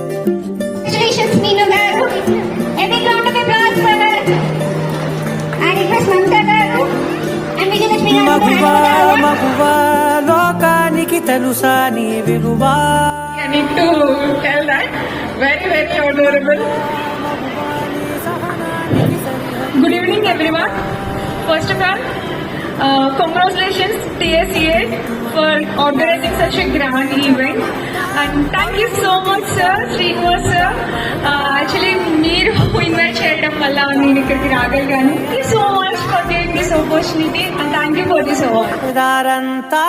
Congratulations, Meenu garu. A big round of applause for her. And it was Mamta garu. And Vijayalakshmi garu. మగువా లోకానికి తెలుసా నీ విలువా. I need to tell that. Very, very adorable. Good evening, everyone. First of all, congratulations TSEA for organizing such a grand event. And thank you so much, sir, Srinivas sir. Actually, మీరు invite చేయడం వల్ల నేను ఇక్కడికి రాగలిగాను. Thank you so much for giving this opportunity and thank you for this award. దారంతా